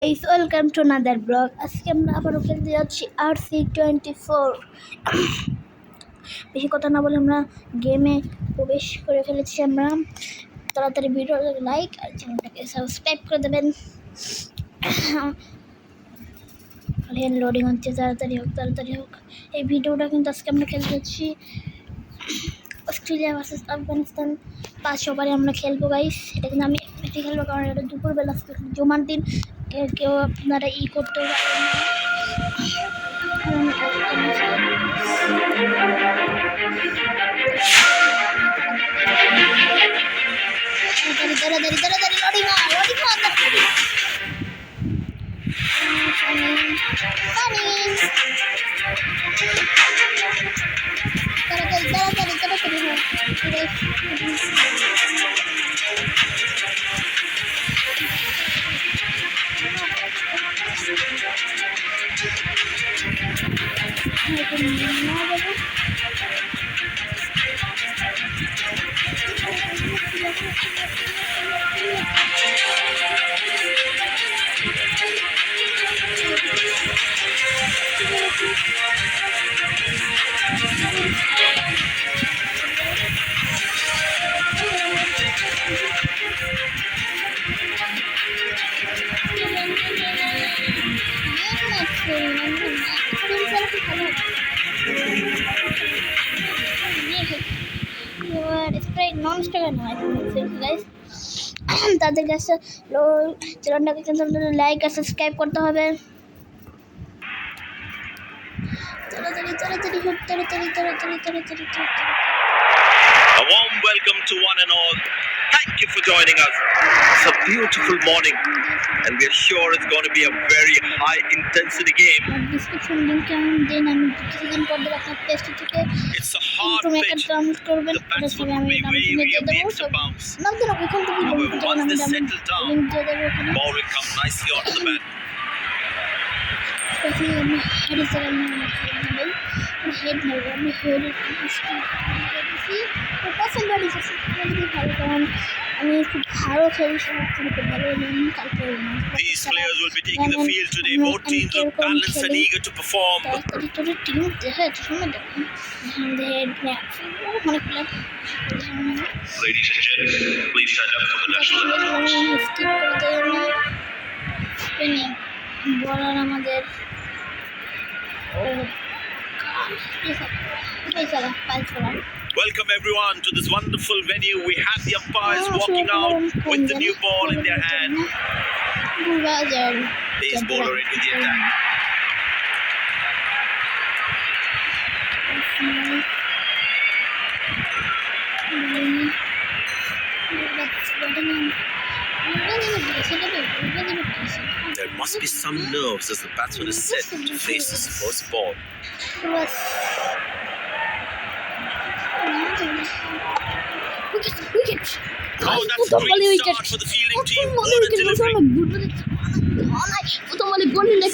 Guys, welcome to another vlog. আজকে আমরা আবারও খেলতে যাচ্ছি RC24। বেশি কথা না বলে আমরা গেমে প্রবেশ করে ফেলেছি। আমরা তাড়াতাড়ি ভিডিওটাকে লাইক আর চ্যানেলটাকে সাবস্ক্রাইব করে দেবেন। লোডিং হচ্ছে, তাড়াতাড়ি হোক। এই ভিডিওটা কিন্তু আজকে আমরা খেলতে যাচ্ছি অস্ট্রেলিয়া ভার্সেস আফগানিস্তান। 5 ওভারে আমরা খেলবো গাইস। এটা কিন্তু আমি একটু খেলবো, কারণ এটা দুপুরবেলা জমার দিন, কেউ আপনারা করতে পারবেন না। তাদের কাছে চ্যানেলটাকে কিন্তু লাইক আর সাবস্ক্রাইব করতে হবে। A warm welcome to one and all. Thank you for joining us. It's a beautiful morning and we're sure it's going to be a very high intensity game. Description link then আমি কিছুদিন পর দেব আপনার page থেকে। It's a hard pitch. The batsman will be wary of the extra bounce. However, once they settle down, ball will come nicely onto the bat. These players will be taking the field today. Both teams look balanced and eager to perform. Ladies and gentlemen, please stand up for the national anthem. Welcome everyone to this wonderful venue. We have the umpires walking out with the new ball in their hand. Pace bowler into the attack. There must be some nerves as the batsman is set to face his first ball. Wicket. Oh, that's a great start for the fielding team. What a delivery.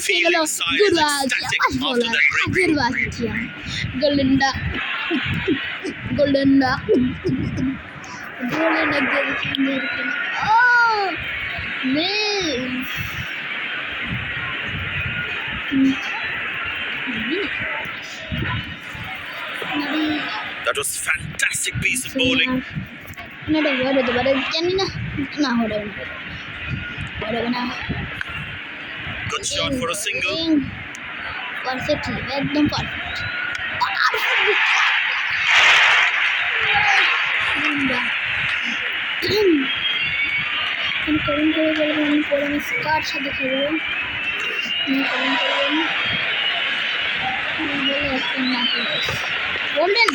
Fielding side is ecstatic after that break. Golden duck. Oh, miss. That was fantastic piece of bowling. Good shot for a single. Perfectly, একদম perfect. আমি comment করে বলবো, আমি পরে আমি কার সাথে খেলবো বললেন।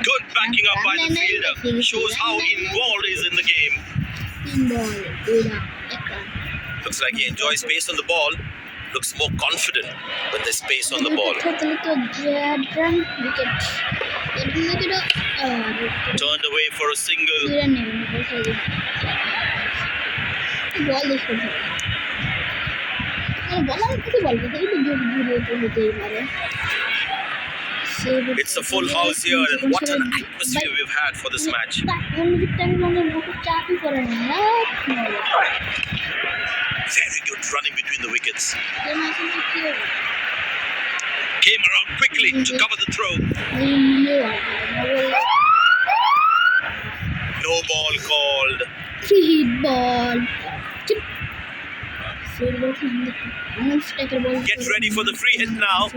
Good backing up by the fielder. Shows how involved he is in the game. Looks like he enjoys space on the ball. Looks more confident when there's space on the ball. Turned away for a single. বলার কিছু বলবো, এই তো হতেই পারে। It's a full house here, and what an atmosphere we've had for this match. Very good running between the wickets. Came around quickly to cover the throw. No ball called. Free hit ball. Get ready for the free hit now.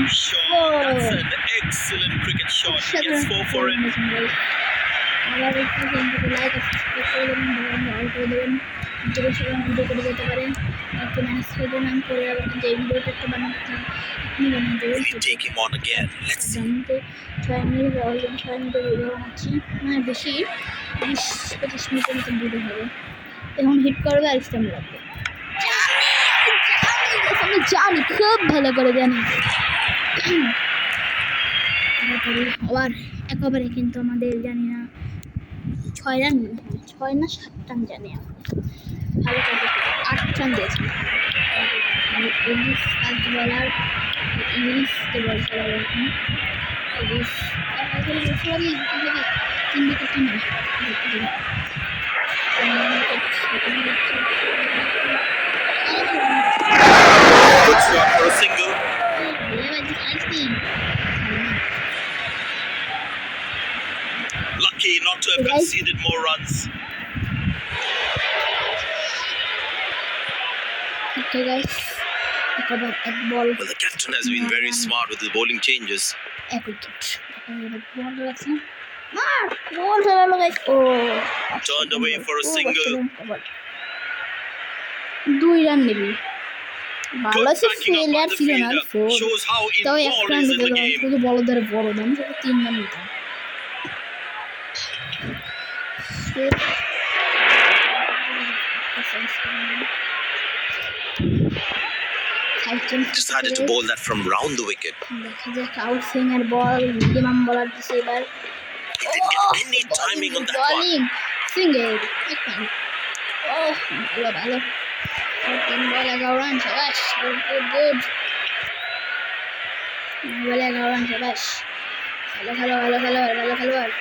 Sure, that's an excellent cricket shot. He gets 4 for it. আবার একটু like video করে যেতে পারেন একটু manage করে নাম করে আবার কিন্তু এই ভিডিওটা একটু বানাতে আপনি বানিয়ে দেবেন Will he take him on again? Let's see. আমি তো 6 মিনিট অলরেডি 6 মিনিটের ভিডিও বানাচ্ছি মানে বেশি 20-25 মিনিটের মতন ভিডিও হবে এখন হিট করবে আর স্ট্যাম্প লাগবে আমি জানি খুব ভালো করে জানি আবার একেবারে কিন্তু আমাদের জানি না 6 রান 6 না 7 রান জানি ভালো করে 8 রান দিয়েছে ইংলিশ ফাস্ট বলার ইংলিশকে বল করা ইংলিশ সরি 3 উইকেট নিয়ে Good shot for a single. Lucky not to have conceded more runs. Okay guys, এক ball. Well, the captain has been very smart with his bowling changes. এক wicket. Ball আছে. মার ball চলে guys. Oh. Turned away for a single. 2 run নেবে ভালো Good আছে backing up failure by the ছিল না fielder. Shows how তাও এক involved run he is in দিতে the game. শুধু বলদের বড় দাম শুধু 3 রান নিতাম Decided to bowl that from round the wicket. দেখা যাক আউট সিঙ্গার বল মিনিমাম বলার দিছে এবার He didn't get any timing on that one. Bowling single এক রান ও ভালো ভালো 3 বল 11 রান শাবাশ good good good ball 11 run শাবাশ ভালো খেলো ভালো খেলো ভালো খেলোয়াড়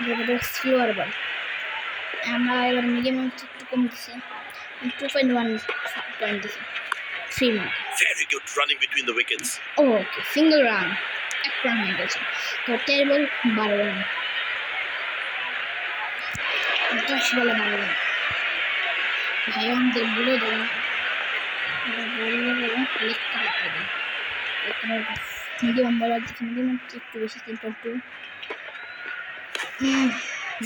যেটা স্লোয়ার বল আমরা এবার মিনিমাম একটু কম দিছে 2.1 পয়েন্ট দিছে 3 minute Very good running between the wickets. Okay single run এক রান হয়ে গেছে তো টেবিল 12 রান 10 বলে 12 রান ভাই আমাদের বলে দেন মিডিয়াম বলার দিকে মিডিয়াম একটু বেশি 3.2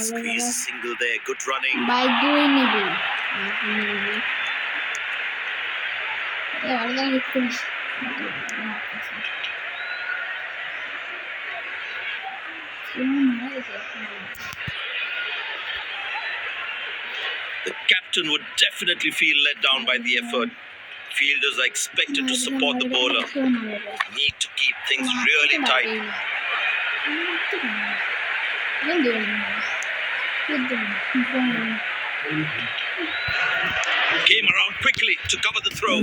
Squeeze single there. Good running. বাই দুই নেবি আলাদা একটু The captain would definitely feel let down by the effort. Fielders are expected to support the bowler. Need to keep things really tight. Came around quickly to cover the throw.